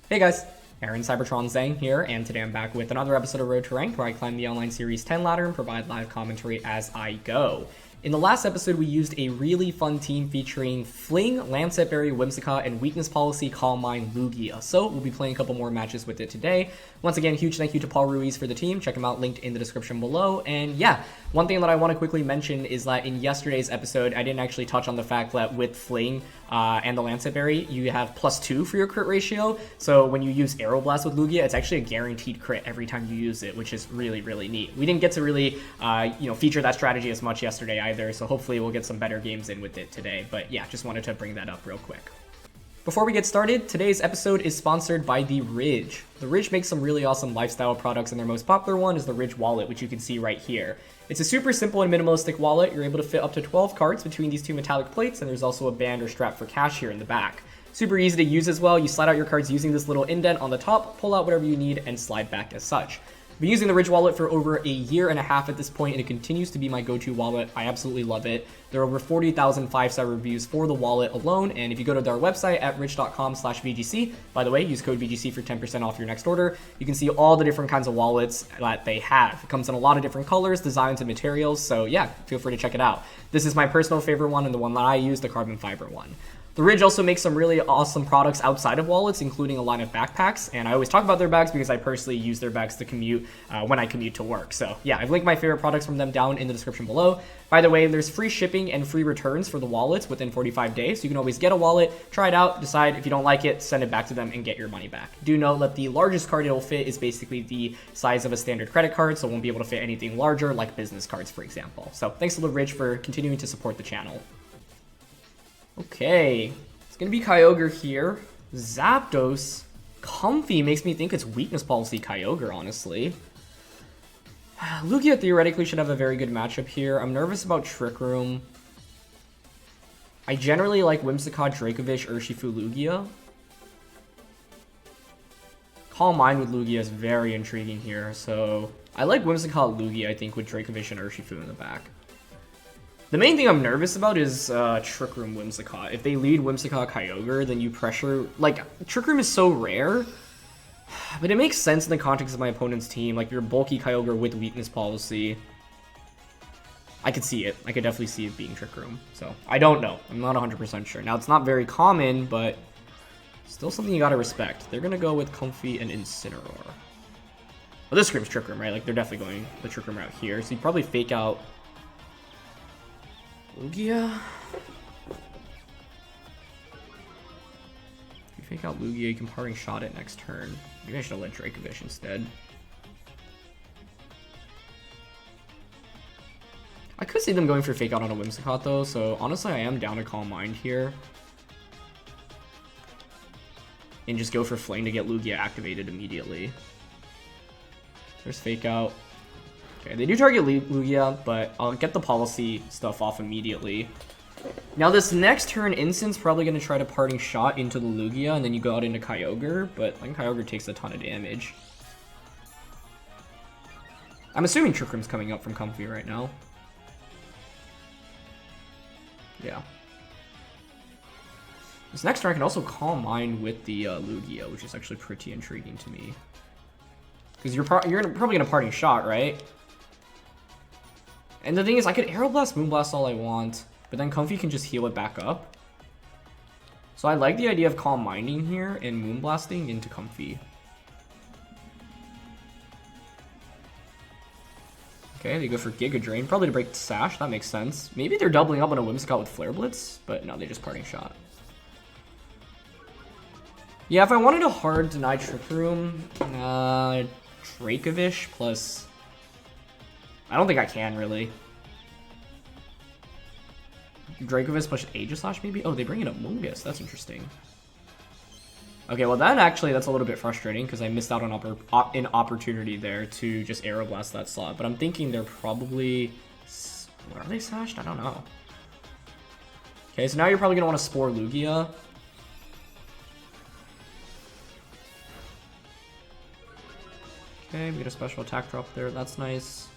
Hey guys, Aaron Cybertron Zhang here, and today I'm back with another episode of Road to Rank where I climb the online series 10 ladder and provide live commentary as I go. In the last episode, we used a really fun team featuring Fling, Lancet Berry, Whimsicott, and Weakness Policy, Calm Mind, Lugia. So we'll be playing a couple more matches with it today. Once again, huge thank you to Paul Ruiz for the team. Check him out, linked in the description below. And yeah, one thing that I want to quickly mention is that in yesterday's episode, I didn't actually touch on the fact that with Fling and the Lancet Berry, you have +2 for your crit ratio. So when you use Aeroblasts with Lugia, it's actually a guaranteed crit every time you use it, which is really, really neat. We didn't get to really, feature that strategy as much yesterday either, so hopefully we'll get some better games in with it today. But yeah, just wanted to bring that up real quick. Before we get started, today's episode is sponsored by The Ridge. The Ridge makes some really awesome lifestyle products, and their most popular one is the Ridge Wallet, which you can see right here. It's a super simple and minimalistic wallet. You're able to fit up to 12 cards between these two metallic plates, and there's also a band or strap for cash here in the back. Super easy to use as well. You slide out your cards using this little indent on the top, pull out whatever you need, and slide back as such. I've been using the Ridge wallet for over a year and a half at this point, and it continues to be my go-to wallet. I absolutely love it. There are over 40,000 5-star reviews for the wallet alone, and if you go to their website at ridge.com/VGC, by the way, use code VGC for 10% off your next order, you can see all the different kinds of wallets that they have. It comes in a lot of different colors, designs, and materials, so yeah, feel free to check it out. This is my personal favorite one and the one that I use, the carbon fiber one. The Ridge also makes some really awesome products outside of wallets, including a line of backpacks, and I always talk about their bags because I personally use their bags to commute when I commute to work. So yeah, I've linked my favorite products from them down in the description below. By the way, there's free shipping and free returns for the wallets within 45 days, so you can always get a wallet, try it out, decide if you don't like it, send it back to them, and get your money back. Do note that the largest card it'll fit is basically the size of a standard credit card, so it won't be able to fit anything larger like business cards, for example. So thanks to the Ridge for continuing to support the channel. Okay. It's going to be Kyogre here. Zapdos. Comfey makes me think it's Weakness Policy Kyogre, honestly. Lugia theoretically should have a very good matchup here. I'm nervous about Trick Room. I generally like Whimsicott, Dracovish, Urshifu, Lugia. Calm Mind with Lugia is very intriguing here, so I like Whimsicott, Lugia, I think, with Dracovish and Urshifu in the back. The main thing I'm nervous about is Trick Room Whimsicott. If they lead Whimsicott Kyogre, then you pressure... Like, Trick Room is so rare, but it makes sense in the context of my opponent's team. Like, your bulky Kyogre with Weakness Policy. I could see it. I could definitely see it being Trick Room. So, I don't know. I'm not 100% sure. Now, it's not very common, but still something you gotta respect. They're gonna go with Comfey and Incineroar. Well, this screams Trick Room, right? Like, they're definitely going the Trick Room route here. So, you probably fake out Lugia? If you fake out Lugia, you can parting shot it next turn. Maybe I should have let Dracovish instead. I could see them going for fake out on a Whimsicott though, so honestly I am down to Calm Mind here. And just go for Flame to get Lugia activated immediately. There's fake out. Okay, they do target Lugia, but I'll get the policy stuff off immediately. Now this next turn, Incin's probably going to try to parting shot into the Lugia, and then you go out into Kyogre, but I think Kyogre takes a ton of damage. I'm assuming Trick Room's coming up from Comfey right now. Yeah. This next turn I can also Calm Mind with the Lugia, which is actually pretty intriguing to me. Because you're probably going to parting shot, right? And the thing is, I could Aeroblast, Moonblast all I want, but then Comfey can just heal it back up. So I like the idea of Calm Minding here and Moonblasting into Comfey. Okay, they go for Giga Drain, probably to break the Sash, that makes sense. Maybe they're doubling up on a Whimsicott with Flare Blitz, but no, they just parting shot. Yeah, if I wanted a hard deny Trick Room, Dracovish plus... I don't think I can, really. Dracovish plus Aegislash, maybe? Oh, they bring in Amoonguss. That's interesting. Okay, well, that's a little bit frustrating because I missed out on an opportunity there to just Aeroblast that slot. But I'm thinking they're probably... What are they sashed? I don't know. Okay, so now you're probably going to want to Spore Lugia. Okay, we get a special attack drop there. That's nice.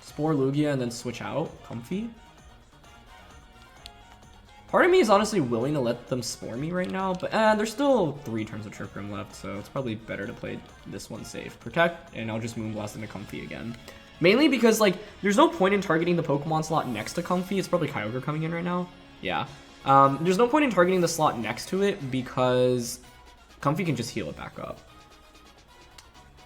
Spore Lugia and then switch out Comfey. Part of me is honestly willing to let them Spore me right now, but there's still 3 turns of Trick Room left, so it's probably better to play this one safe. Protect, and I'll just Moonblast into Comfey again. Mainly because, like, there's no point in targeting the Pokemon slot next to Comfey. It's probably Kyogre coming in right now. Yeah. There's no point in targeting the slot next to it because Comfey can just heal it back up.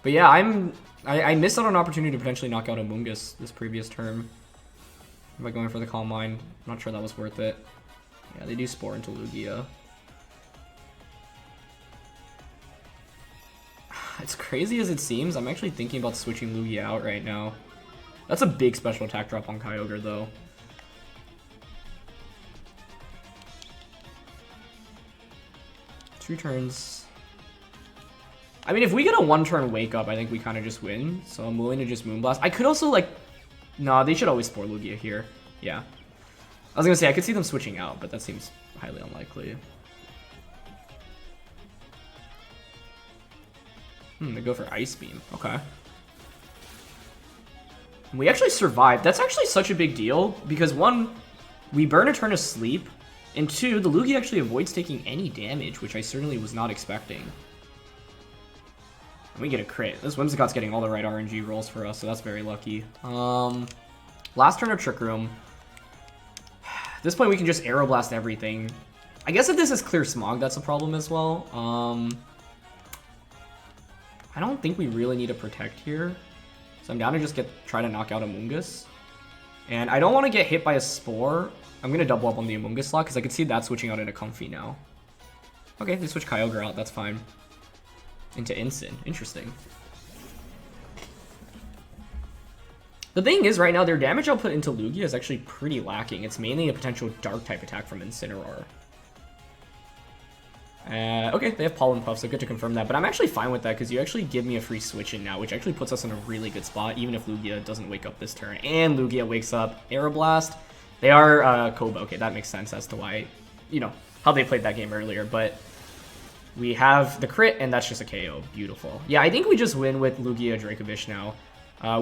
But yeah, I missed out on an opportunity to potentially knock out Amoonguss this previous turn by going for the Calm Mind. I'm not sure that was worth it. Yeah, they do Spore into Lugia. It's crazy as it seems, I'm actually thinking about switching Lugia out right now. That's a big special attack drop on Kyogre, though. Two turns. I mean, if we get a 1-turn Wake Up, I think we kind of just win. So I'm willing to just Moonblast. I could also, like... Nah, they should always Spore Lugia here. Yeah. I was gonna say, I could see them switching out, but that seems highly unlikely. They go for Ice Beam. Okay. We actually survived. That's actually such a big deal, because 1, we burn a turn of sleep, and 2, the Lugia actually avoids taking any damage, which I certainly was not expecting. And we get a crit. This Whimsicott's getting all the right RNG rolls for us, so that's very lucky. Last turn of Trick Room. At this point, we can just Aeroblast everything. I guess if this is Clear Smog, that's a problem as well. I don't think we really need to Protect here. So I'm down to just try to knock out Amoonguss. And I don't want to get hit by a Spore. I'm going to double up on the Amoonguss slot because I could see that switching out into Comfey now. Okay, they switch Kyogre out. That's fine. Into Incin. Interesting. The thing is, right now, their damage output into Lugia is actually pretty lacking. It's mainly a potential Dark-type attack from Incineroar. Okay, they have Pollen Puff, so good to confirm that. But I'm actually fine with that, because you actually give me a free switch-in now, which actually puts us in a really good spot, even if Lugia doesn't wake up this turn. And Lugia wakes up Aeroblast. They are Koba. Okay, that makes sense as to why, you know, how they played that game earlier. But we have the crit, and that's just a KO. Beautiful. Yeah, I think we just win with Lugia Dracovish now.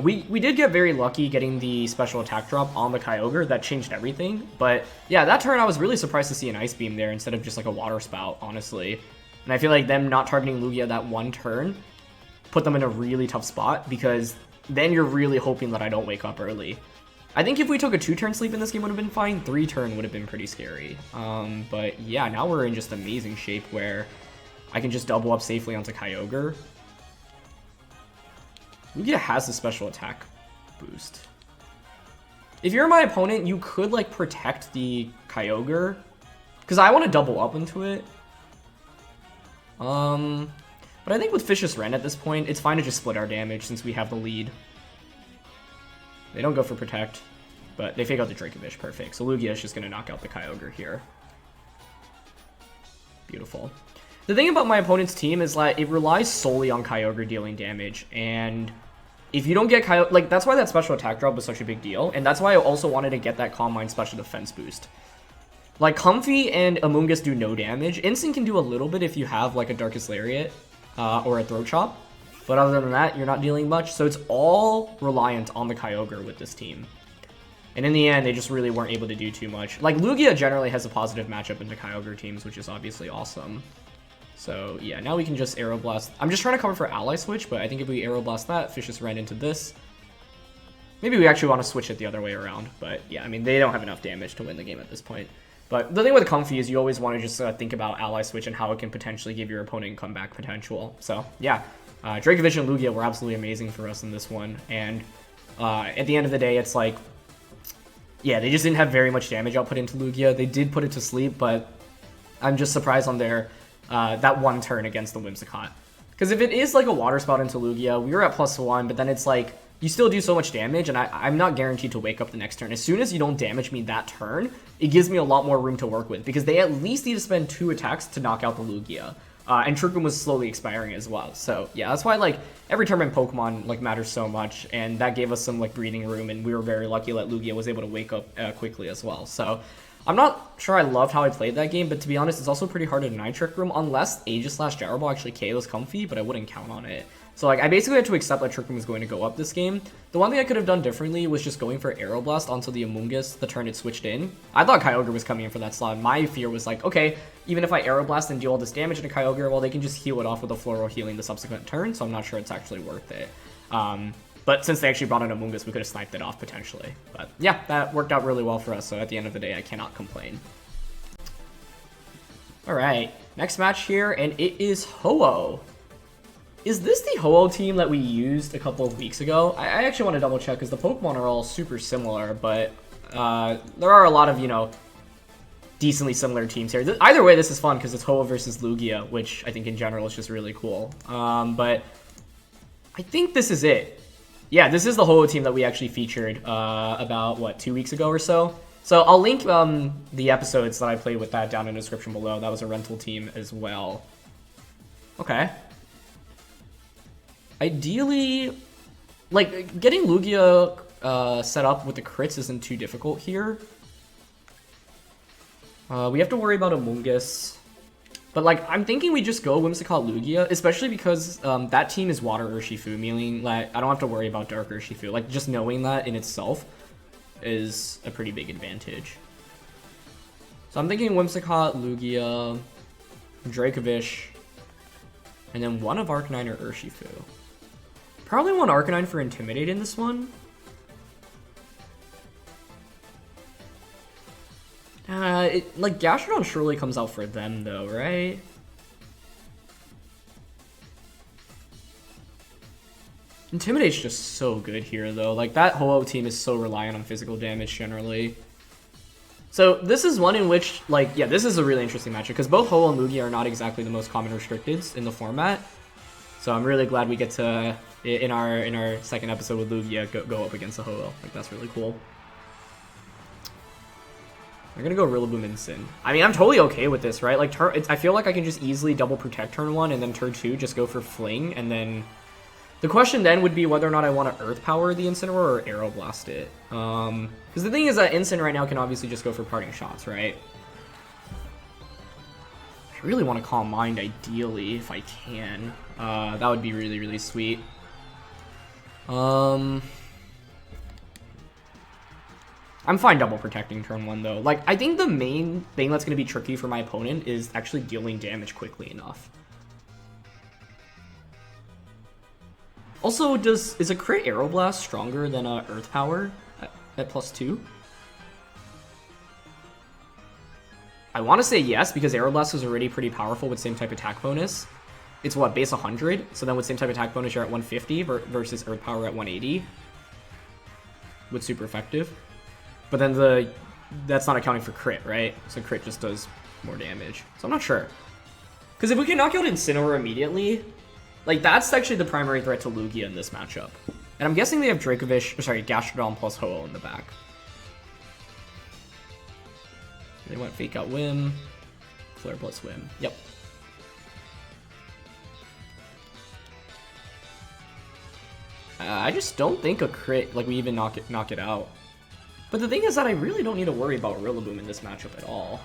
We did get very lucky getting the special attack drop on the Kyogre. That changed everything. But yeah, that turn I was really surprised to see an Ice Beam there instead of just like a Water Spout, honestly. And I feel like them not targeting Lugia that 1 turn put them in a really tough spot, because then you're really hoping that I don't wake up early. I think if we took a 2-turn sleep in this game would have been fine. 3-turn would have been pretty scary. But yeah, now we're in just amazing shape where I can just double up safely onto Kyogre. Lugia has a special attack boost. If you're my opponent, you could, like, protect the Kyogre, because I want to double up into it. But I think with Vicious Rend at this point, it's fine to just split our damage since we have the lead. They don't go for Protect, but they fake out the Dracovish. Perfect. So Lugia is just going to knock out the Kyogre here. Beautiful. The thing about my opponent's team is that it relies solely on Kyogre dealing damage, and if you don't get Kyogre, like, that's why that special attack drop was such a big deal, and that's why I also wanted to get that Calm Mind special defense boost. Like, Comfey and Amoonguss do no damage. Incin can do a little bit if you have, like, a Darkest Lariat or a Throat Chop, but other than that, you're not dealing much, so it's all reliant on the Kyogre with this team. And in the end, they just really weren't able to do too much. Like, Lugia generally has a positive matchup into Kyogre teams, which is obviously awesome. So yeah, now we can just Aeroblast. I'm just trying to cover for Ally Switch, but I think if we Aeroblast that, Vicious Rend into this, maybe we actually want to switch it the other way around. But yeah, I mean, they don't have enough damage to win the game at this point. But the thing with Comfey is you always want to just think about Ally Switch and how it can potentially give your opponent comeback potential. So yeah, Dracovish and Lugia were absolutely amazing for us in this one. And at the end of the day, it's like, yeah, they just didn't have very much damage output into Lugia. They did put it to sleep, but I'm just surprised on their that 1 turn against the Whimsicott. Because if it is like a Water Spout into Lugia, we were at +1, but then it's like, you still do so much damage, and I'm not guaranteed to wake up the next turn. As soon as you don't damage me that turn, it gives me a lot more room to work with, because they at least need to spend 2 attacks to knock out the Lugia. And Trick Room was slowly expiring as well. So yeah, that's why, like, every turn in Pokemon, like, matters so much, and that gave us some, like, breathing room, and we were very lucky that Lugia was able to wake up quickly as well. So I'm not sure I loved how I played that game, but to be honest, it's also pretty hard to deny Trick Room, unless Aegis/Gyro Ball actually KOs Comfey, but I wouldn't count on it. So like I basically had to accept that Trick Room was going to go up this game. The one thing I could have done differently was just going for Aeroblast onto the Amoonguss the turn it switched in. I thought Kyogre was coming in for that slot. My fear was like, okay, even if I Aeroblast and deal all this damage into Kyogre, well, they can just heal it off with a Floral Healing the subsequent turn, so I'm not sure it's actually worth it. But since they actually brought in Amoonguss, we could have sniped it off potentially. But yeah, that worked out really well for us, so at the end of the day, I cannot complain. Alright, next match here, and it is Ho-Oh. Is this the Ho-Oh team that we used a couple of weeks ago? I actually want to double check because the Pokemon are all super similar, but there are a lot of, you know, decently similar teams here. Either way, this is fun because it's Ho-Oh versus Lugia, which I think in general is just really cool. But I think this is it. Yeah, this is the Ho-Oh team that we actually featured about, what, 2 weeks ago or so? So I'll link the episodes that I played with that down in the description below. That was a rental team as well. Okay. Ideally, like, getting Lugia set up with the crits isn't too difficult here. We have to worry about Amoonguss. But, like, I'm thinking we just go Whimsicott Lugia, especially because that team is Water Urshifu, meaning that I don't have to worry about Dark Urshifu. Like, just knowing that in itself is a pretty big advantage. So I'm thinking Whimsicott, Lugia, Dracovish, and then one of Arcanine or Urshifu. Probably want Arcanine for Intimidate in this one. Like, Gastrodon surely comes out for them, though, right? Intimidate's just so good here, though. Like, that Ho-Oh team is so reliant on physical damage, generally. So, this is one in which, like, yeah, this is a really interesting matchup, because both Ho-Oh and Lugia are not exactly the most common restricteds in the format. So, I'm really glad we get to, in our second episode with Lugia, go up against the Ho-Oh. Like, that's really cool. I'm gonna go Rillaboom and Sin. I mean, I'm totally okay with this, right? Like, I feel like I can just easily double protect turn 1 and then turn 2 just go for Fling, and then the question then would be whether or not I want to Earth Power the Incineroar or Aeroblast it. Because the thing is that Incin right now can obviously just go for parting shots, right? I really want to Calm Mind ideally if I can. That would be really, really sweet. I'm fine double protecting turn 1 though. Like, I think the main thing that's going to be tricky for my opponent is actually dealing damage quickly enough. Also, is a crit Aeroblast stronger than a Earth Power at +2? I want to say yes, because Aeroblast is already pretty powerful with same type attack bonus. It's what, base 100? So then with same type attack bonus, you're at 150 versus Earth Power at 180. With super effective. But then that's not accounting for crit, right? So crit just does more damage. So I'm not sure. Because if we can knock out Incineroar immediately, like, that's actually the primary threat to Lugia in this matchup. And I'm guessing they have Gastrodon plus Ho-Oh in the back. They went Fake Out Whim, Flare plus Whim. Yep. I just don't think a crit, like, we even knock it out. But the thing is that I really don't need to worry about Rillaboom in this matchup at all.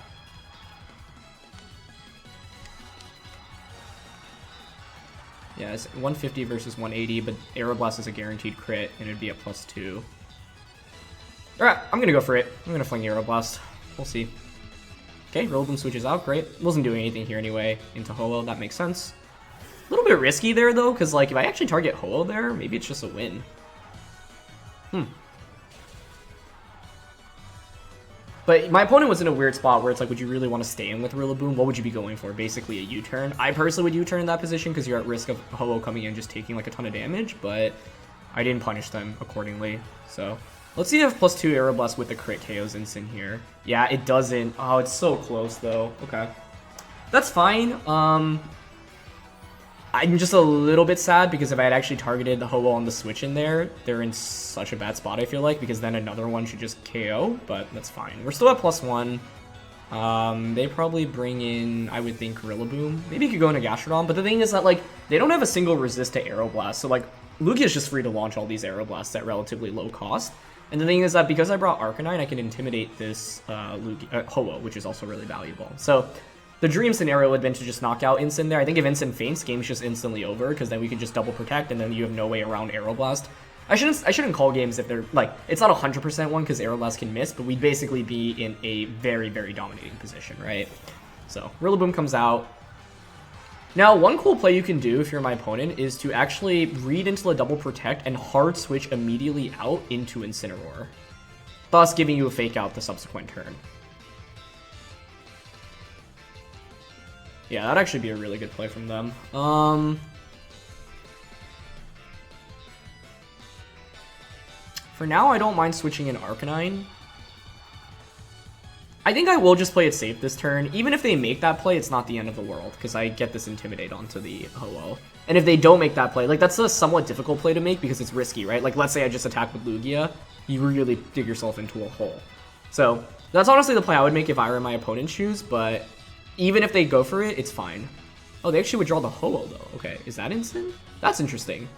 Yeah, it's 150 versus 180, but Aeroblast is a guaranteed crit, and it'd be a +2. Alright, I'm gonna go for it. I'm gonna fling Aeroblast. We'll see. Okay, Rillaboom switches out, great. Wasn't doing anything here anyway. Into Ho-Oh, that makes sense. A little bit risky there, though, because, like, if I actually target Ho-Oh there, maybe it's just a win. But my opponent was in a weird spot where it's like, would you really want to stay in with Rillaboom? What would you be going for? Basically a U-turn. I personally would U-turn in that position because you're at risk of Ho-Oh coming in just taking like a ton of damage, but I didn't punish them accordingly. So let's see if +2 Aeroblast with the crit KOs Incin here. Yeah, it doesn't. Oh, it's so close though. Okay. That's fine. I'm just a little bit sad because if I had actually targeted the Ho-Oh on the switch in there, they're in such a bad spot, I feel like, because then another one should just KO, but that's fine. We're still at +1. They probably bring in, I would think, Rillaboom. Maybe you could go into Gastrodon, but the thing is that, like, they don't have a single resist to Aeroblast, so, like, Lugia is just free to launch all these Aeroblasts at relatively low cost. And the thing is that because I brought Arcanine, I can intimidate this Ho-Oh, which is also really valuable. So The dream scenario would have been to just knock out Incin there. I think if Incin faints, game's just instantly over, because then we could just double protect, and then you have no way around Aeroblast. I shouldn't call games if they're, like, it's not 100% one, because Aeroblast can miss, but we'd basically be in a very, very dominating position, right? So, Rillaboom comes out. Now, one cool play you can do if you're my opponent is to actually read into a double protect and hard switch immediately out into Incineroar, thus giving you a fake out the subsequent turn. Yeah, that'd actually be a really good play from them. For now, I don't mind switching in Arcanine. I think I will just play it safe this turn. Even if they make that play, it's not the end of the world, because I get this Intimidate onto the Ho-Oh. And if they don't make that play, like, that's a somewhat difficult play to make because it's risky, right? Like, let's say I just attack with Lugia, you really dig yourself into a hole. So, that's honestly the play I would make if I were in my opponent's shoes, but even if they go for it, it's fine. Oh, they actually withdraw the Ho-Oh, though. Okay, is that instant? That's interesting.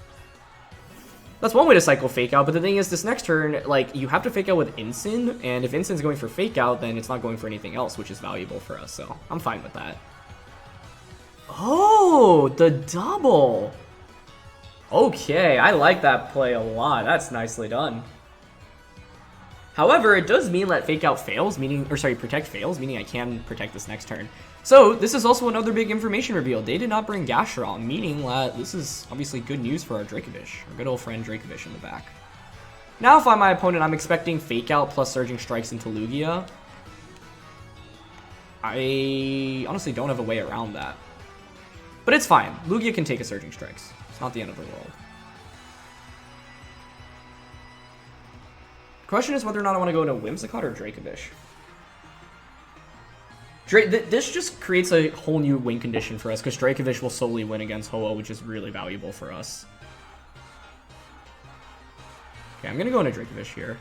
That's one way to cycle Fake Out, but the thing is, this next turn, like, you have to Fake Out with Incin, and if Incin's going for Fake Out, then it's not going for anything else, which is valuable for us, so I'm fine with that. Oh, the double! Okay, I like that play a lot. That's nicely done. However, it does mean that Fake Out fails, meaning, or sorry, Protect fails, meaning I can protect this next turn. So, this is also another big information reveal. They did not bring Gastrodon, meaning that this is obviously good news for our Dracovish, our good old friend Dracovish in the back. Now, if I'm my opponent, I'm expecting Fake Out plus Surging Strikes into Lugia. I honestly don't have a way around that. But it's fine. Lugia can take a Surging Strikes. It's not the end of the world. Question is whether or not I want to go into Whimsicott or Dracovish. This just creates a whole new win condition for us, because Dracovish will solely win against Ho-Oh, which is really valuable for us. Okay, I'm going to go into Dracovish here.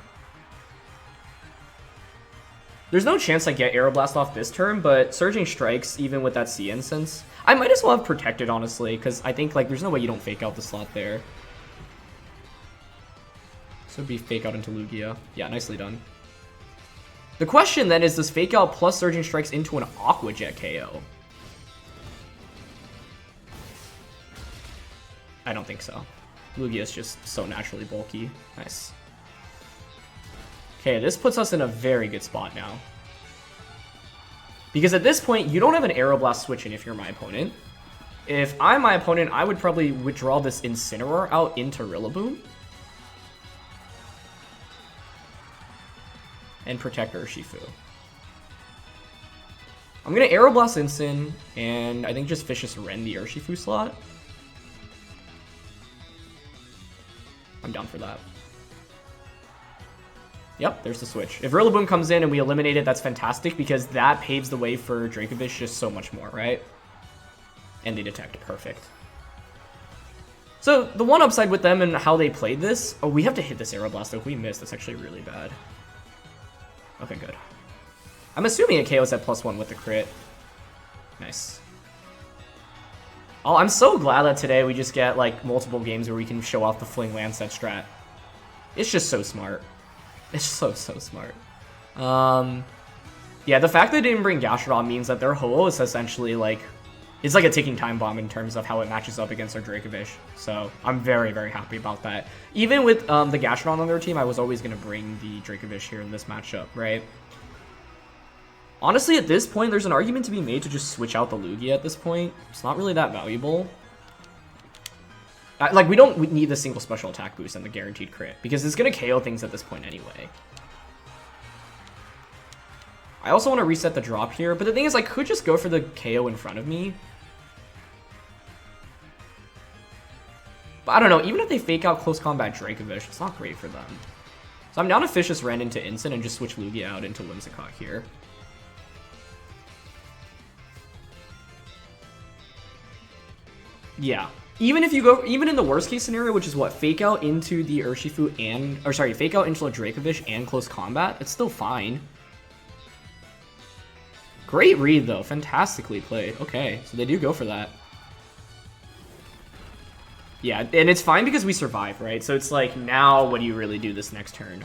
There's no chance I get Aeroblast off this turn, but Surging Strikes, even with that Sea Incense, I might as well have Protected, honestly, because I think, like, there's no way you don't Fake Out the slot there. So it'd be Fake Out into Lugia. Yeah, nicely done. The question then is, does Fake Out plus Surging Strikes into an Aqua Jet KO? I don't think so. Lugia is just so naturally bulky. Nice. Okay, this puts us in a very good spot now. Because at this point, you don't have an Aeroblast switch in if you're my opponent. If I'm my opponent, I would probably withdraw this Incineroar out into Rillaboom. And protect Urshifu. I'm going to Aeroblast Incin, and I think just Vicious Rend the Urshifu slot. I'm down for that. Yep, there's the switch. If Rillaboom comes in and we eliminate it, that's fantastic, because that paves the way for Dracovish just so much more, right? And they detect. Perfect. So, the one upside with them and how they played this... Oh, we have to hit this Aeroblast, though. If we miss, that's actually really bad. Okay, good. I'm assuming it KOs at +1 with the crit. Nice. Oh, I'm so glad that today we just get, like, multiple games where we can show off the Fling Lancet strat. It's just so smart. It's so smart. Yeah, the fact that they didn't bring Gastrodon means that their Ho-Oh is essentially, like... It's like a ticking time bomb in terms of how it matches up against our Dracovish. So, I'm very, very happy about that. Even with the Gastrodon on their team, I was always going to bring the Dracovish here in this matchup, right? Honestly, at this point, there's an argument to be made to just switch out the Lugia at this point. It's not really that valuable. Like, we don't need the single special attack boost and the guaranteed crit, because it's going to KO things at this point anyway. I also want to reset the drop here, but the thing is, I could just go for the KO in front of me. But I don't know, even if they Fake Out Close Combat Dracovish, it's not great for them. So I'm down to Vicious Rend into Incin and just switch Lugia out into Whimsicott here. Yeah. Even if you go, even in the worst case scenario, which is what, Fake Out into the Urshifu and, or sorry, Fake Out into a Dracovish and Close Combat, it's still fine. Great read, though. Fantastically played. Okay, so they do go for that. Yeah, and it's fine because we survive, right? So it's like, now what do you really do this next turn?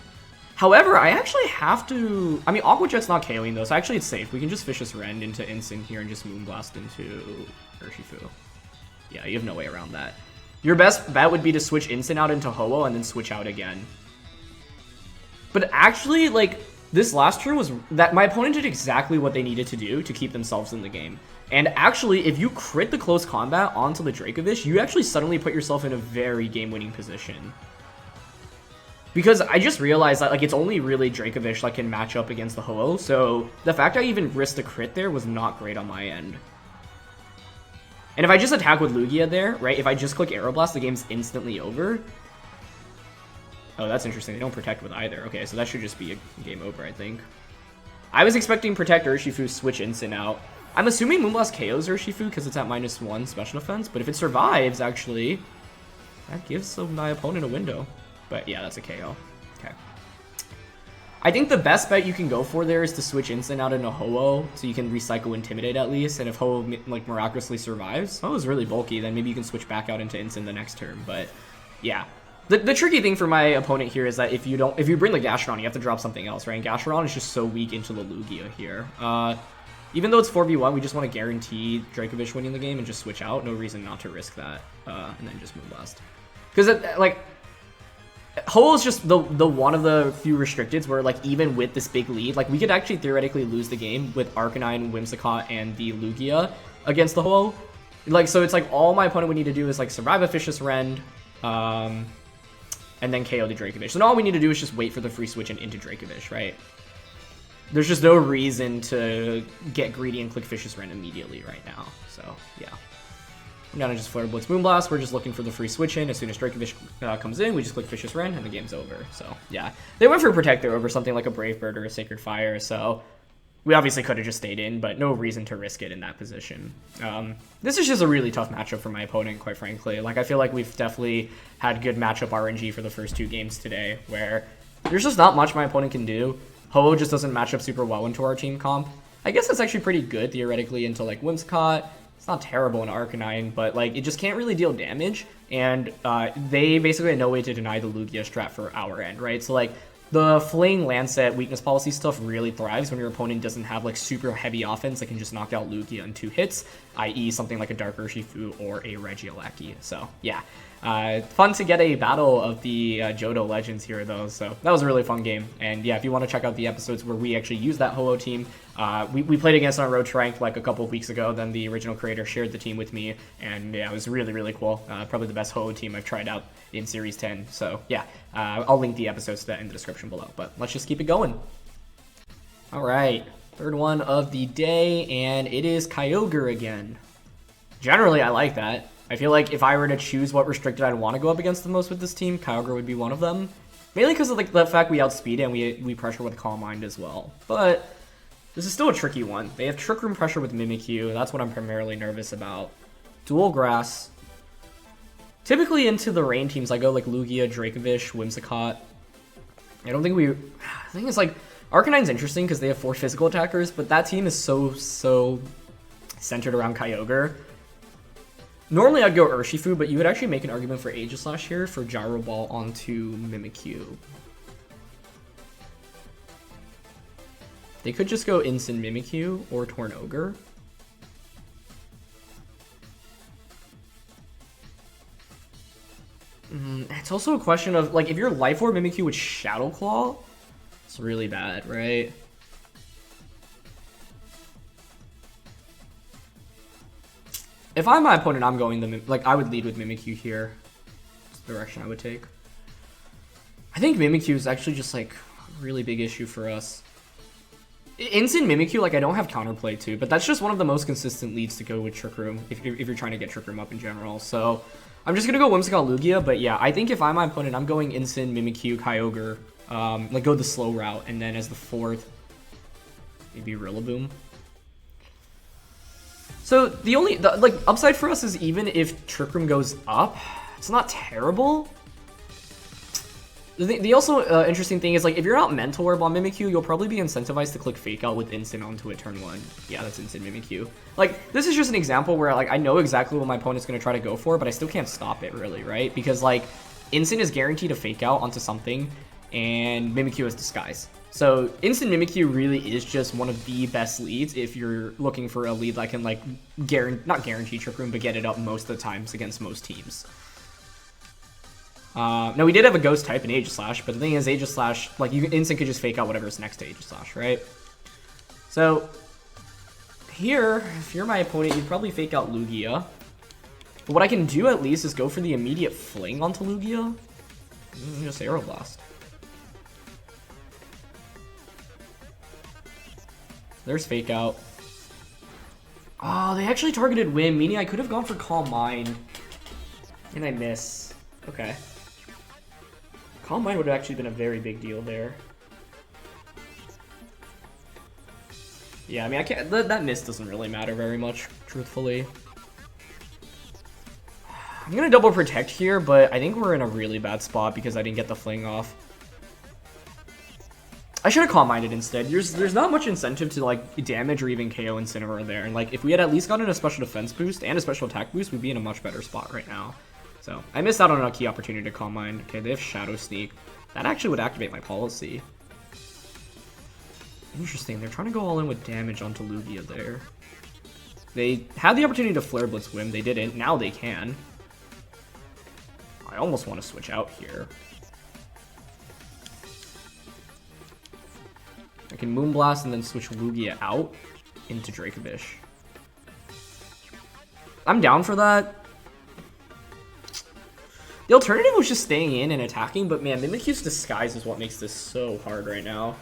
However, I actually have to... I mean, Aqua Jet's not KOing though, so actually it's safe. We can just Vicious Rend into Incin here and just Moonblast into Urshifu. Yeah, you have no way around that. Your best bet would be to switch Incin out into Ho-Oh and then switch out again. But actually, like, this last turn was... that my opponent did exactly what they needed to do to keep themselves in the game. And actually, if you crit the close combat onto the Dracovish, you actually suddenly put yourself in a very game-winning position. Because I just realized that, like, it's only really Dracovish that can match up against the Ho-Oh, so the fact I even risked the crit there was not great on my end. And if I just attack with Lugia there, right, if I just click Aeroblast, the game's instantly over. Oh, that's interesting. They don't protect with either. Okay, so that should just be a game over, I think. I was expecting Protect Urshifu, switch Incin out. I'm assuming Moonblast KOs Urshifu because it's at -1 special defense, but if it survives, actually, that gives my opponent a window. But yeah, that's a KO. Okay. I think the best bet you can go for there is to switch Incin out into Ho-Oh, so you can recycle Intimidate at least, and if Ho-Oh like miraculously survives, Ho-Oh's really bulky, then maybe you can switch back out into Incin the next turn, but yeah. The tricky thing for my opponent here is that if you bring the Gastrodon, you have to drop something else, right? And Gastrodon is just so weak into the Lugia here. Even though it's 4v1, we just want to guarantee Dracovish winning the game and just switch out. No reason not to risk that, and then just Moonblast. Because, like, Ho-Oh is just the one of the few restricteds where, like, even with this big lead, like, we could actually theoretically lose the game with Arcanine, Whimsicott, and the Lugia against the Ho-Oh. Like, so it's like all my opponent would need to do is, like, survive a Vicious Rend, and then KO the Dracovish. So now all we need to do is just wait for the free switch and into Dracovish, right? There's just no reason to get greedy and click Vicious Rend immediately right now. So, yeah. I'm gonna just Flare Blitz Moonblast. We're just looking for the free switch in. As soon as Dracovish comes in, we just click Vicious Rend and the game's over. So, yeah. They went for a Protector over something like a Brave Bird or a Sacred Fire, so we obviously could have just stayed in, but no reason to risk it in that position. This is just a really tough matchup for my opponent, quite frankly. Like, I feel like we've definitely had good matchup RNG for the first 2 games today, where there's just not much my opponent can do. Ho-Oh just doesn't match up super well into our team comp. I guess it's actually pretty good, theoretically, into, like, Whimsicott. It's not terrible in Arcanine, but, like, it just can't really deal damage, and they basically had no way to deny the Lugia strat for our end, right? So, like, the Fling, Lancet, weakness policy stuff really thrives when your opponent doesn't have, like, super heavy offense that can just knock out Lugia in 2 hits, i.e. something like a Dark Urshifu or a Regieleki. So, yeah. Fun to get a battle of the Johto Legends here, though, so that was a really fun game. And yeah, if you want to check out the episodes where we actually used that Ho-Oh team, we played against on Road to Rank like a couple of weeks ago, then the original creator shared the team with me, and yeah, it was really, really cool. Probably the best Ho-Oh team I've tried out in Series 10, so yeah, I'll link the episodes to that in the description below, but let's just keep it going. Alright, third one of the day, and it is Kyogre again. Generally, I like that. I feel like if I were to choose what restricted I'd want to go up against the most with this team, Kyogre would be one of them. Mainly because of, like, the fact we outspeed it and we pressure with Calm Mind as well. But this is still a tricky one. They have Trick Room pressure with Mimikyu. That's what I'm primarily nervous about. Dual Grass. Typically into the rain teams, I go like Lugia, Dracovish, Whimsicott. I don't think the thing is, like, Arcanine's interesting because they have 4 physical attackers, but that team is so centered around Kyogre. Normally I'd go Urshifu, but you would actually make an argument for Aegislash here for Gyro Ball onto Mimikyu. They could just go Incin Mimikyu or Tornogre. It's also a question of, like, if you're Life Orb Mimikyu with Shadow Claw, it's really bad, right? If I'm my opponent, I'm going I would lead with Mimikyu here. That's the direction I would take. I think Mimikyu is actually just, like, a really big issue for us. Incin Mimikyu, like, I don't have counterplay to, but that's just one of the most consistent leads to go with Trick Room if you're trying to get Trick Room up in general. So I'm just gonna go Whimsicott Lugia, but yeah, I think if I'm my opponent, I'm going Incin Mimikyu, Kyogre, like, go the slow route, and then as the 4th, maybe Rillaboom. So the only upside for us is even if Trick Room goes up, it's not terrible. The also interesting thing is, like, if you're out Mental Orb on Mimikyu, you'll probably be incentivized to click Fake Out with Incin onto it turn 1. Yeah, that's Incin Mimikyu. Like, this is just an example where, like, I know exactly what my opponent's going to try to go for, but I still can't stop it, really, right? Because, like, Incin is guaranteed to Fake Out onto something, and Mimikyu as Disguise. So Instant Mimikyu really is just one of the best leads if you're looking for a lead that can like not guarantee Trick Room, but get it up most of the times against most teams. Now we did have a Ghost type in Aegislash, but the thing is Aegislash, like Instant could just fake out whatever's next to Aegislash, right? So here, if you're my opponent, you'd probably fake out Lugia. But what I can do at least is go for the immediate fling onto Lugia. Just Aeroblast. There's Fake Out. Oh, they actually targeted Whim, meaning I could have gone for Calm Mind. And I miss. Okay. Calm Mind would have actually been a very big deal there. Yeah, I mean, I can't. That miss doesn't really matter very much, truthfully. I'm gonna double protect here, but I think we're in a really bad spot because I didn't get the fling off. I should have Calm Minded instead. There's not much incentive to like damage or even KO Incineroar there. And like if we had at least gotten a special defense boost and a special attack boost, we'd be in a much better spot right now. So I missed out on a key opportunity to Calm Mind. Okay, they have Shadow Sneak. That actually would activate my policy. Interesting. They're trying to go all in with damage onto Lugia there. They had the opportunity to Flare Blitz Whim. They didn't. Now they can. I almost want to switch out here. I can Moonblast and then switch Lugia out into Dracovish. I'm down for that. The alternative was just staying in and attacking, but man, Mimikyu's Disguise is what makes this so hard right now.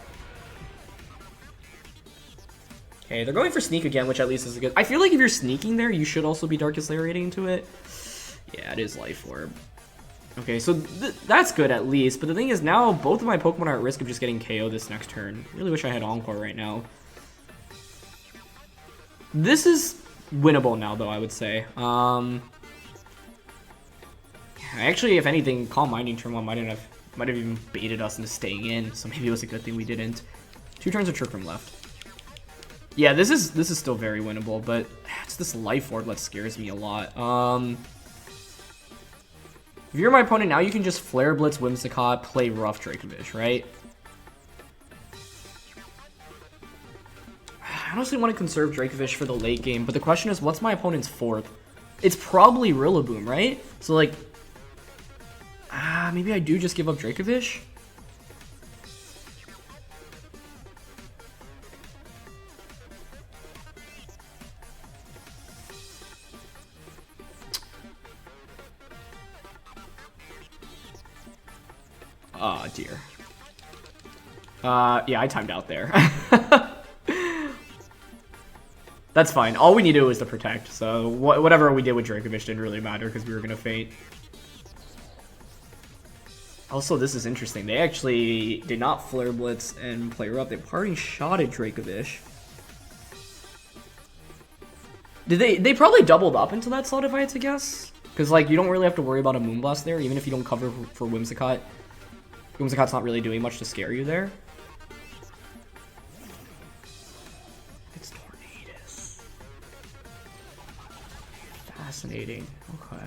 Okay, they're going for Sneak again, which at least is a good... I feel like if you're sneaking there, you should also be Darkest Lariating into it. Yeah, it is Life Orb. Okay, so that's good at least, but the thing is now both of my Pokemon are at risk of just getting KO this next turn. Really wish I had Encore right now. This is winnable now, though, I would say. Actually, if anything, Calm Minding turn 1 might have even baited us into staying in, so maybe it was a good thing we didn't. 2 turns of Trick Room left. Yeah, this is still very winnable, but it's this Life Orb that scares me a lot. If you're my opponent now, you can just Flare Blitz Whimsicott, play rough Dracovish, right? I honestly want to conserve Dracovish for the late game, but the question is, what's my opponent's fourth? It's probably Rillaboom, right? So like, maybe I do just give up Dracovish? Oh, dear. Yeah, I timed out there. That's fine. All we needed was to protect, so whatever we did with Dracovish didn't really matter because we were going to faint. Also, this is interesting. They actually did not Flare Blitz and play rough. They party shot at Dracovish. They probably doubled up into that slot if I had to guess? Because, like, you don't really have to worry about a Moonblast there, even if you don't cover for Whimsicott. Whimsicott's not really doing much to scare you there. It's Tornadus. Fascinating. Okay.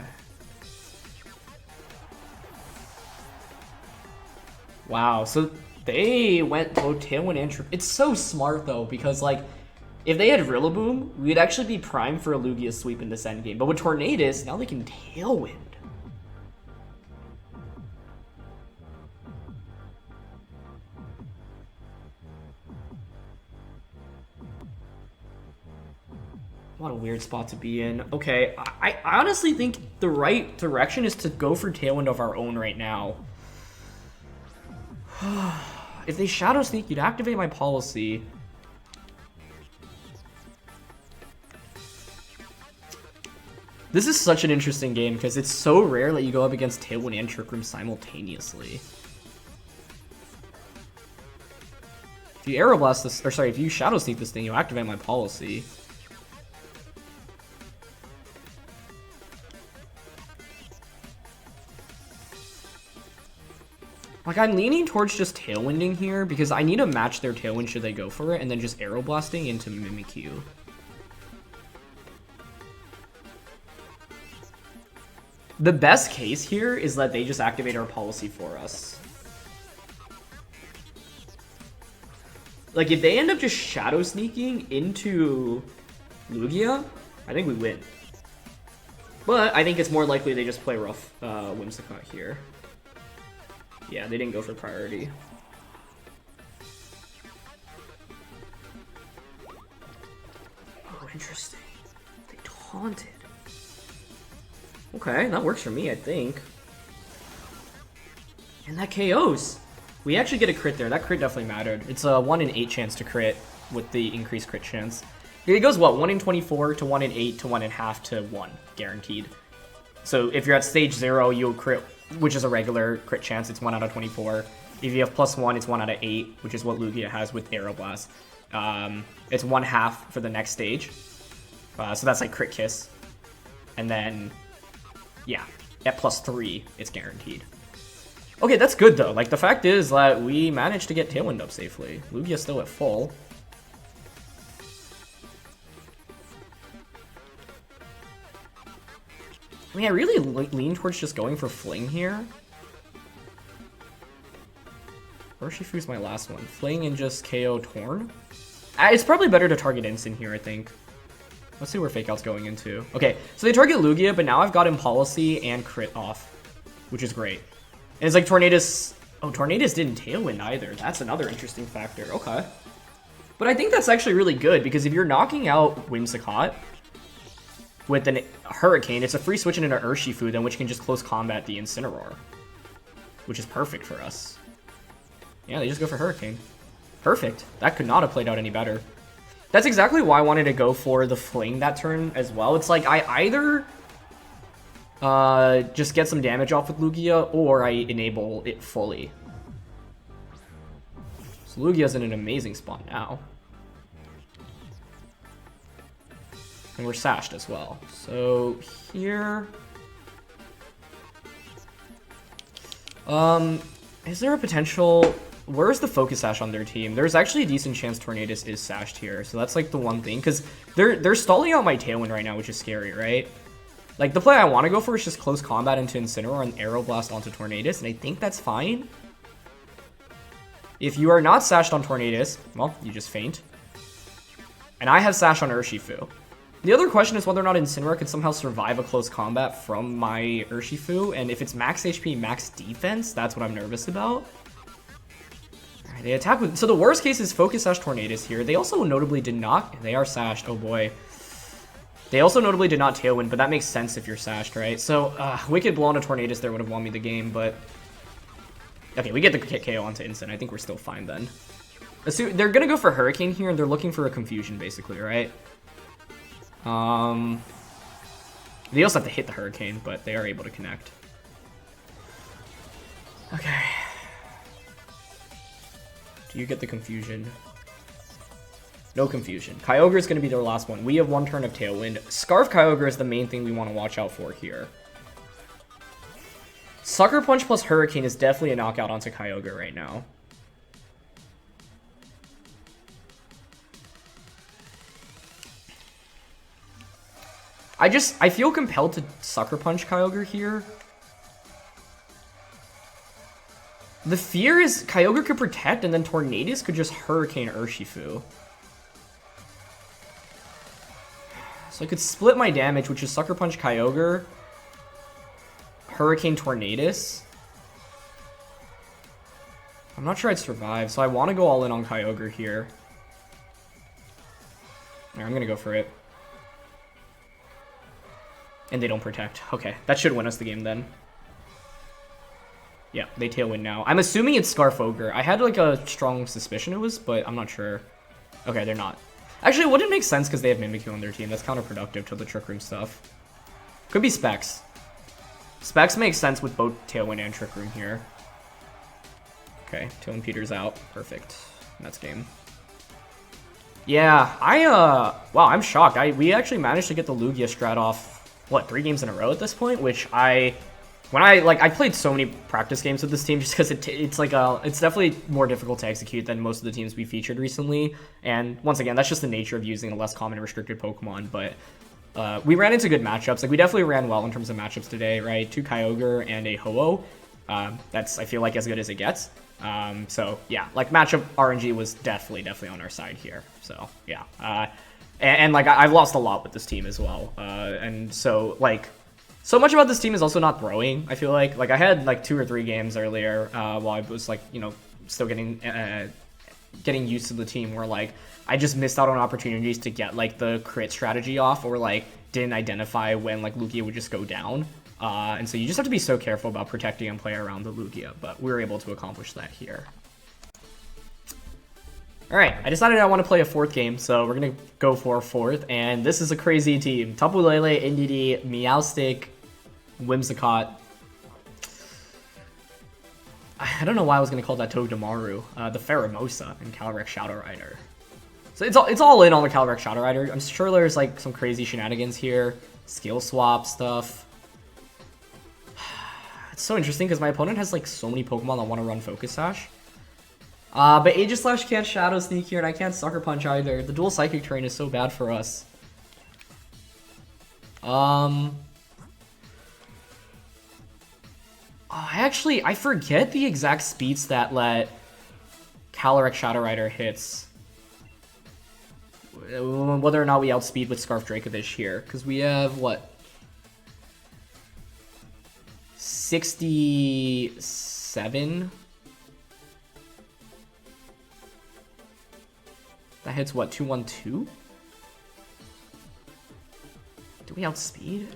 Wow, so they went both Tailwind and It's so smart, though, because, like, if they had Rillaboom, we'd actually be primed for a Lugia sweep in this endgame. But with Tornadus, now they can Tailwind. What a weird spot to be in. Okay, I honestly think the right direction is to go for Tailwind of our own right now. If they Shadow Sneak, you'd activate my policy. This is such an interesting game because it's so rare that you go up against Tailwind and Trick Room simultaneously. If you Aeroblast this, or sorry, if you Shadow Sneak this thing, you activate my policy. Like, I'm leaning towards just Tailwinding here because I need to match their Tailwind should they go for it, and then just Aeroblasting into Mimikyu. The best case here is that they just activate our policy for us. Like, if they end up just Shadow Sneaking into Lugia, I think we win. But I think it's more likely they just play rough Whimsicott here. Yeah, they didn't go for priority. Oh, interesting. They taunted. Okay, that works for me, I think. And that KOs. We actually get a crit there. That crit definitely mattered. It's a 1 in 8 chance to crit with the increased crit chance. It goes, what, 1 in 24 to 1 in 8 to 1 in half to 1, guaranteed. So if you're at stage 0, you'll crit, which is a regular crit chance. It's 1 out of 24. If you have +1, it's 1 out of 8, which is what Lugia has with Aeroblasts. It's 1/2 for the next stage. So that's like crit kiss. And then, yeah, at +3, it's guaranteed. Okay, that's good though. Like, the fact is that we managed to get Tailwind up safely. Lugia's still at full. I mean, I really lean towards just going for Fling here. Urshifu's my last one. Fling and just KO Torn. It's probably better to target Incin here, I think. Let's see where Fake Out's going into. Okay, so they target Lugia, but now I've got Impulse and crit off, which is great. And it's like Tornadus. Oh, Tornadus didn't Tailwind either. That's another interesting factor. Okay. But I think that's actually really good, because if you're knocking out Whimsicott with a Hurricane, it's a free switch into Urshifu, then which can just close combat the Incineroar, which is perfect for us. Yeah, they just go for Hurricane. Perfect. That could not have played out any better. That's exactly why I wanted to go for the Fling that turn as well. It's like I either just get some damage off with Lugia, or I enable it fully. So Lugia's in an amazing spot now. And we're sashed as well. So here... is there a potential... Where's the Focus Sash on their team? There's actually a decent chance Tornadus is sashed here. So that's like the one thing. Because they're stalling out my Tailwind right now, which is scary, right? Like, the play I want to go for is just close combat into Incineroar and Aeroblast onto Tornadus, and I think that's fine. If you are not sashed on Tornadus, well, you just faint. And I have sash on Urshifu. The other question is whether or not Incineroar could somehow survive a close combat from my Urshifu, and if it's max HP, max defense, that's what I'm nervous about. Alright, they attack with... So the worst case is Focus Sash Tornadus here. They also notably did not... They are sashed, oh boy. They also notably did not Tailwind, but that makes sense if you're sashed, right? So, Wicked Blow on a Tornadus there would have won me the game, but... Okay, we get the KO onto Instant. I think we're still fine then. They're gonna go for Hurricane here, and they're looking for a Confusion, basically, right? They also have to hit the Hurricane, but they are able to connect. Okay. Do you get the Confusion? No Confusion. Kyogre is going to be their last one. We have one turn of Tailwind. Scarf Kyogre is the main thing we want to watch out for here. Sucker Punch plus Hurricane is definitely a knockout onto Kyogre right now. I feel compelled to Sucker Punch Kyogre here. The fear is Kyogre could protect, and then Tornadus could just Hurricane Urshifu. So I could split my damage, which is Sucker Punch Kyogre, Hurricane Tornadus. I'm not sure I'd survive, so I want to go all in on Kyogre here. Right, I'm going to go for it. And they don't protect. Okay, that should win us the game then. Yeah, they Tailwind now. I'm assuming it's Scarf Ogre. I had like a strong suspicion it was, but I'm not sure. Okay, they're not. Actually, it wouldn't make sense because they have Mimikyu on their team. That's counterproductive to the Trick Room stuff. Could be Specs. Specs makes sense with both Tailwind and Trick Room here. Okay, Tailwind peters out. Perfect. That's game. Yeah, wow, I'm shocked. We actually managed to get the Lugia strat off, what, 3 games in a row at this point? Which I played so many practice games with this team just because it's definitely more difficult to execute than most of the teams we featured recently. And once again, that's just the nature of using a less common restricted Pokemon. But we ran into good matchups. Like, we definitely ran well in terms of matchups today, right? 2 Kyogre and a Ho-Oh. That's, I feel like, as good as it gets. So yeah, like matchup RNG was definitely on our side here. So yeah, and like I've lost a lot with this team as well. And so like so much about this team is also not throwing. I feel like I had like 2 or 3 games earlier while I was like, you know, still getting used to the team where like I just missed out on opportunities to get like the crit strategy off, or like didn't identify when like Lugia would just go down. And so you just have to be so careful about protecting and play around the Lugia, but we were able to accomplish that here. Alright, I decided I want to play a 4th game, so we're going to go for a 4th, and this is a crazy team. Tapu, Lele, Indeedee, Meowstic, Whimsicott. I don't know why I was going to call that Togedemaru. The Pheromosa and Calyrex Shadow Rider. So it's all in on the Calyrex Shadow Rider. I'm sure there's like some crazy shenanigans here. Skill swap stuff. It's so interesting because my opponent has like so many Pokemon that want to run Focus Sash. But Aegislash can't Shadow Sneak here, and I can't Sucker Punch either. The dual Psychic terrain is so bad for us. I forget the exact speed stat that Calyrex Shadow Rider hits. Whether or not we outspeed with Scarf Dracovish here, because we have what? 67? That hits what, 212? Do we outspeed?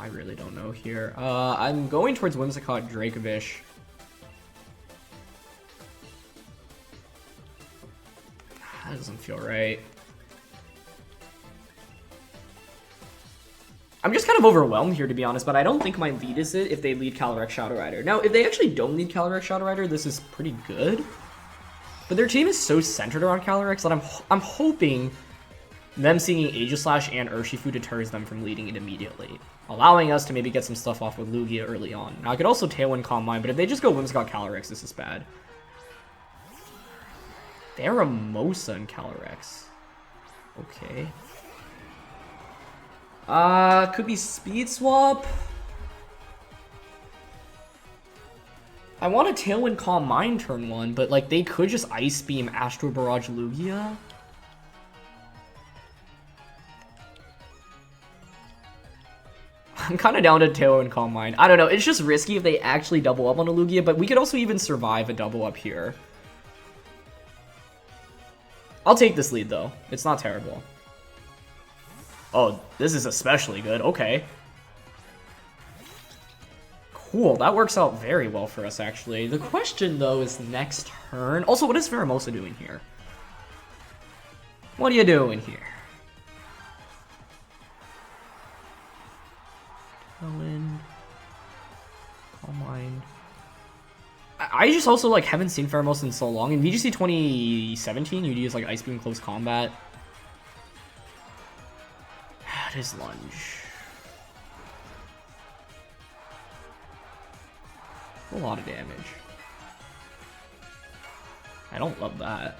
I really don't know here. I'm going towards Whimsicott Dracovish. That doesn't feel right. I'm just kind of overwhelmed here, to be honest, but I don't think my lead is it if they lead Calyrex Shadow Rider. Now, if they actually don't lead Calyrex Shadow Rider, this is pretty good. But their team is so centered around Calyrex that I'm hoping them seeing Aegislash and Urshifu deters them from leading it immediately, allowing us to maybe get some stuff off with Lugia early on. Now, I could also Tailwind Calm Mind, but if they just go Whimsicott Calyrex, this is bad. Pheromosa and Calyrex. Okay. Could be Speed Swap. I want a Tailwind Calm Mind turn 1, but like they could just Ice Beam Astro Barrage Lugia. I'm kind of down to Tailwind Calm Mind. I don't know, it's just risky if they actually double up on a Lugia, but we could also even survive a double up here. I'll take this lead though. It's not terrible. Oh, this is especially good. Okay. Cool. That works out very well for us, actually. The question, though, is next turn. Also, what is Pheromosa doing here? What are you doing here? Tailwind. Calm Mind. I just also like haven't seen Pheromosa in so long. In VGC 2017, you'd use like Ice Beam Close Combat. It is Lunge. A lot of damage. I don't love that.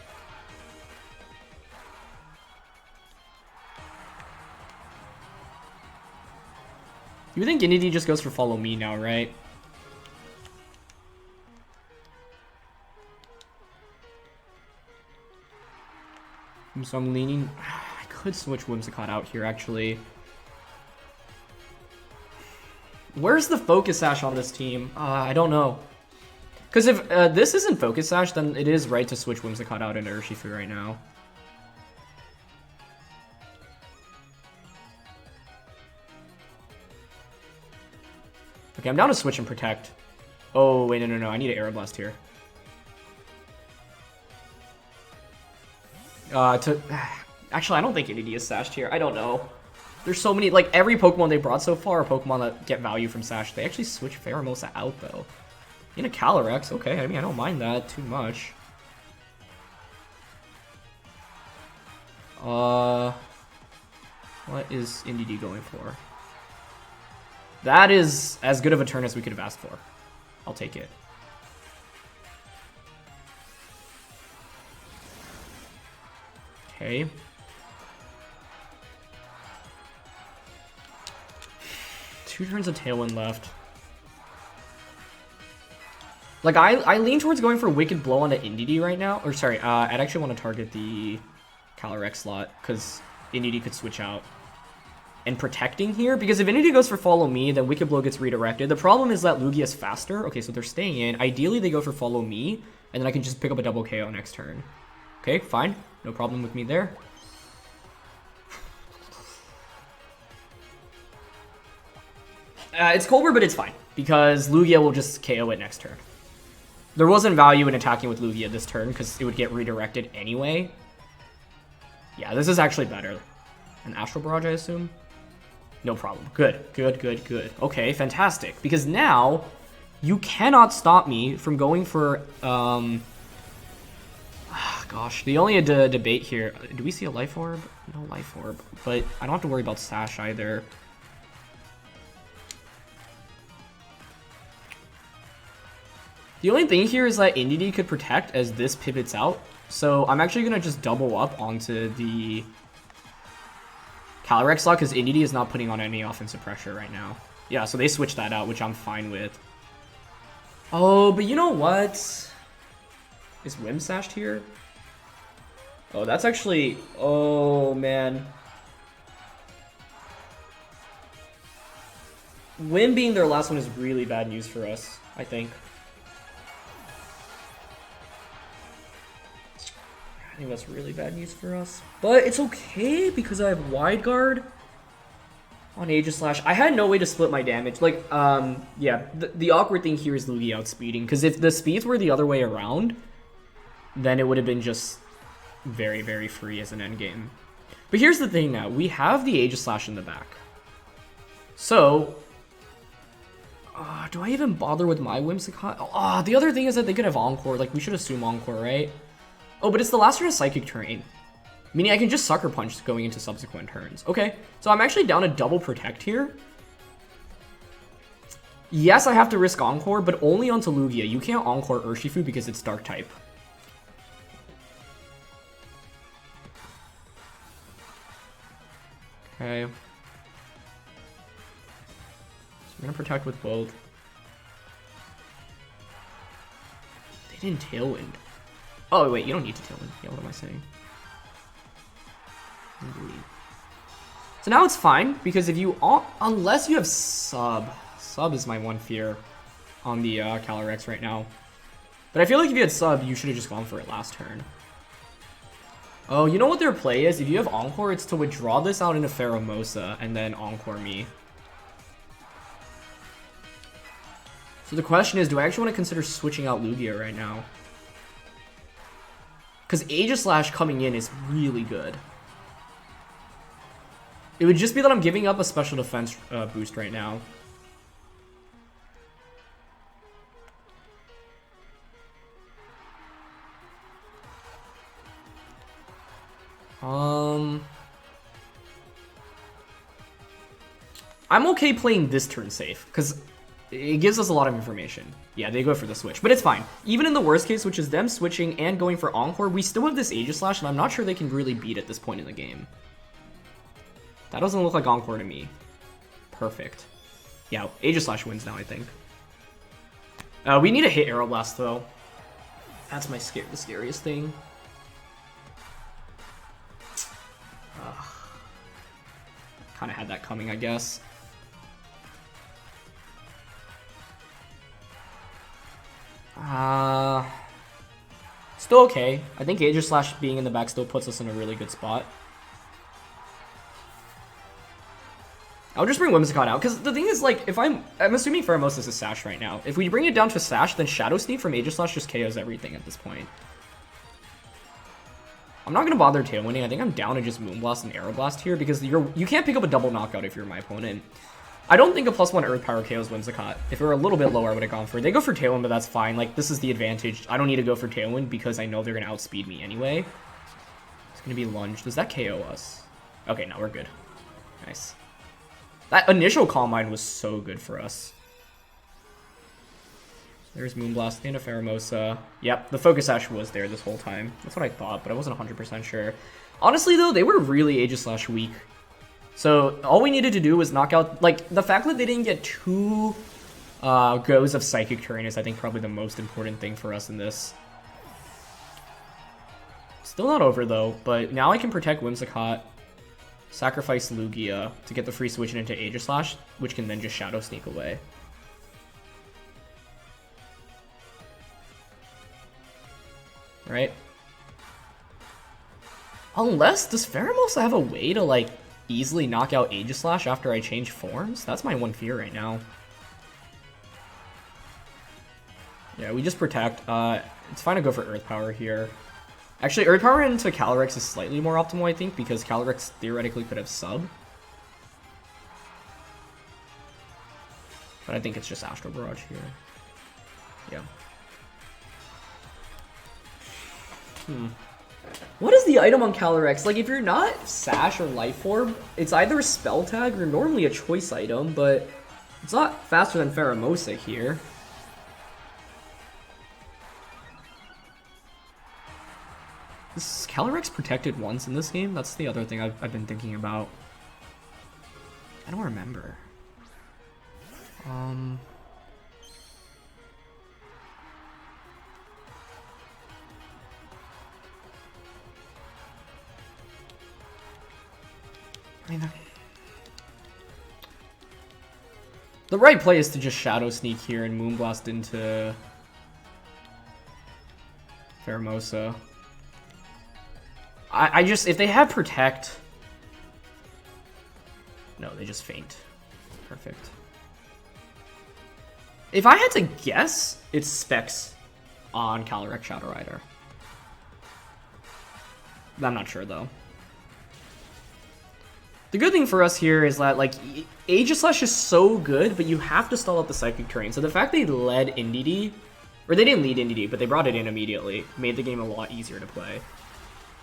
You think Indeedee just goes for Follow Me now, right? So I'm leaning... I could switch Whimsicott out here, actually. Where's the Focus Sash on this team? I don't know. Because if this isn't Focus Sash, then it is right to switch Whimsicott out into Urshifu right now. Okay, I'm down to switch and Protect. Oh, wait, no. I need an Aeroblast here. Actually, I don't think Indeedee is sashed here. I don't know. There's so many, like, every Pokemon they brought so far are Pokemon that get value from Sash. They actually switch Pheromosa out, though. In a Calyrex, okay, I mean, I don't mind that too much. What is Indeedee going for? That is as good of a turn as we could have asked for. I'll take it. Okay. 2 turns of Tailwind left. Like, I lean towards going for Wicked Blow onto Indeedee right now. Or, sorry, I'd actually want to target the Calyrex slot, because Indeedee could switch out. And protecting here, because if Indeedee goes for Follow Me, then Wicked Blow gets redirected. The problem is that Lugia is faster. Okay, so they're staying in. Ideally, they go for Follow Me, and then I can just pick up a double KO next turn. Okay, fine. No problem with me there. It's Colbur, but it's fine, because Lugia will just KO it next turn. There wasn't value in attacking with Lugia this turn, because it would get redirected anyway. Yeah, this is actually better. An Astral Barrage, I assume? No problem. Good, good, good, good. Okay, fantastic. Because now, you cannot stop me from going for, gosh, the only debate here... Do we see a Life Orb? No Life Orb. But I don't have to worry about Sash either. The only thing here is that Indeedee could protect as this pivots out. So I'm actually going to just double up onto the Calyrex slot because Indeedee is not putting on any offensive pressure right now. Yeah, so they switched that out, which I'm fine with. Oh, but you know what? Is Whim sashed here? Oh, that's actually... Oh, man. Whim being their last one is really bad news for us, I think. I think that's really bad news for us. But it's okay because I have Wide Guard on Aegislash. I had no way to split my damage. Like, yeah, the awkward thing here is Lugia outspeeding. Because if the speeds were the other way around, then it would have been just very, very free as an endgame. But here's the thing now. We have the Aegislash in the back. So, do I even bother with my Whimsicott? The other thing is that they could have Encore. Like, we should assume Encore, right? Oh, but it's the last turn of Psychic Terrain. Meaning I can just Sucker Punch going into subsequent turns. Okay, so I'm actually down to double Protect here. Yes, I have to risk Encore, but only onto Lugia. You can't Encore Urshifu because it's Dark type. Okay. So I'm gonna Protect with both. They didn't Tailwind. Oh, wait, you don't need to Tailwind. Yeah, what am I saying? So now it's fine, because if you... Unless you have Sub. Sub is my one fear on the Calyrex right now. But I feel like if you had Sub, you should have just gone for it last turn. Oh, you know what their play is? If you have Encore, it's to withdraw this out into Pheromosa and then Encore me. So the question is, do I actually want to consider switching out Lugia right now? Because Aegislash coming in is really good. It would just be that I'm giving up a special defense boost right now. I'm okay playing this turn safe, because it gives us a lot of information. Yeah, they go for the switch, but it's fine. Even in the worst case, which is them switching and going for Encore, we still have this Aegislash, and I'm not sure they can really beat at this point in the game. That doesn't look like Encore to me. Perfect. Yeah, Aegislash wins now, I think. We need to hit Aeroblast, though. That's the scariest thing. Kind of had that coming, I guess. Still okay. I think Aegislash being in the back still puts us in a really good spot. I'll just bring Whimsicott out, because the thing is, like, if I'm assuming Pheromosa is Sash right now. If we bring it down to Sash, then Shadow Sneak from Aegislash just KOs everything at this point. I'm not going to bother Tailwinding. I think I'm down to just Moonblast and Aeroblast here, because you can't pick up a double knockout if you're my opponent. I don't think a +1 Earth Power KOs Whimsicott. If it were a little bit lower, I would have gone for it. They go for Tailwind, but that's fine. Like, this is the advantage. I don't need to go for Tailwind because I know they're going to outspeed me anyway. It's going to be Lunge. Does that KO us? Okay, no, we're good. Nice. That initial Calm Mind was so good for us. There's Moonblast into Pheromosa. Yep, the Focus Sash was there this whole time. That's what I thought, but I wasn't 100% sure. Honestly, though, they were really Aegislash weak So all we needed to do was knock out, like, the fact that they didn't get 2 goes of Psychic Terrain is, I think, probably the most important thing for us in this. Still not over, though, but now I can protect Whimsicott, sacrifice Lugia to get the free switch into Aegislash, which can then just Shadow Sneak away. Right? Unless, does Pheromosa have a way to, like, easily knock out Aegislash after I change forms? That's my one fear right now. Yeah, we just protect. It's fine to go for Earth Power here. Actually, Earth Power into Calyrex is slightly more optimal, I think, because Calyrex theoretically could have sub. But I think it's just Astral Barrage here. Yeah. What is the item on Calyrex? Like, if you're not Sash or Life Orb, it's either a Spell Tag or normally a choice item, but it's not faster than Pheromosa here. Is Calyrex protected once in this game? That's the other thing I've been thinking about. I don't remember. I mean, the right play is to just Shadow Sneak here and Moonblast into Pheromosa. I just, if they have Protect... No, they just Faint. Perfect. If I had to guess, it's Specs on Calyrex Shadow Rider. I'm not sure, though. The good thing for us here is that, like, Aegislash is so good, but you have to stall out the Psychic Terrain. So the fact they led Indeedee, or they didn't lead Indeedee, but they brought it in immediately, made the game a lot easier to play.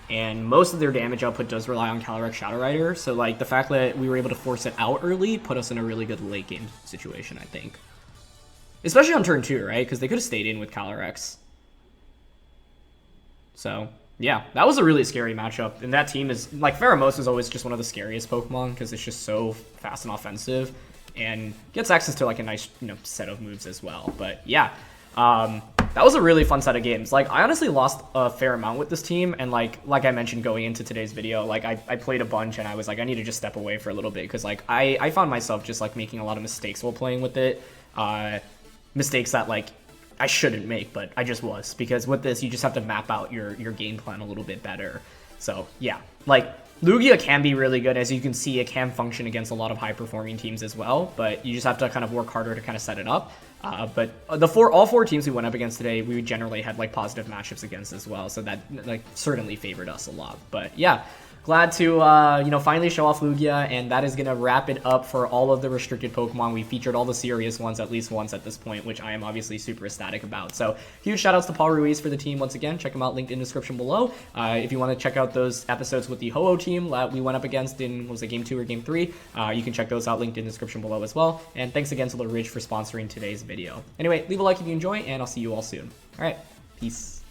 And most of their damage output does rely on Calyrex Shadow Rider, so, like, the fact that we were able to force it out early put us in a really good late game situation, I think. Especially on turn 2, right? Because they could have stayed in with Calyrex. So... yeah, that was a really scary matchup, and that team is, like, Pheromosa is always just one of the scariest Pokemon, because it's just so fast and offensive, and gets access to, like, a nice, you know, set of moves as well. But, yeah, that was a really fun set of games. Like, I honestly lost a fair amount with this team, and, like I mentioned going into today's video, like, I played a bunch, and I was like, I need to just step away for a little bit, because, like, I found myself just, like, making a lot of mistakes while playing with it, mistakes that, like, I shouldn't make, but I just was, because with this you just have to map out your game plan a little bit better. So yeah, like, Lugia can be really good. As you can see, it can function against a lot of high performing teams as well, but you just have to kind of work harder to kind of set it up. But all four teams we went up against today, we generally had, like, positive matchups against as well, so that, like, certainly favored us a lot. But yeah, glad to, you know, finally show off Lugia, and that is going to wrap it up for all of the restricted Pokemon. We featured all the serious ones at least once at this point, which I am obviously super ecstatic about. So huge shoutouts to Paul Ruiz for the team once again. Check him out, linked in the description below. If you want to check out those episodes with the Ho-Oh team that we went up against in, what was it, Game 2 or Game 3, you can check those out, linked in the description below as well. And thanks again to The Ridge for sponsoring today's video. Anyway, leave a like if you enjoy, and I'll see you all soon. All right, peace.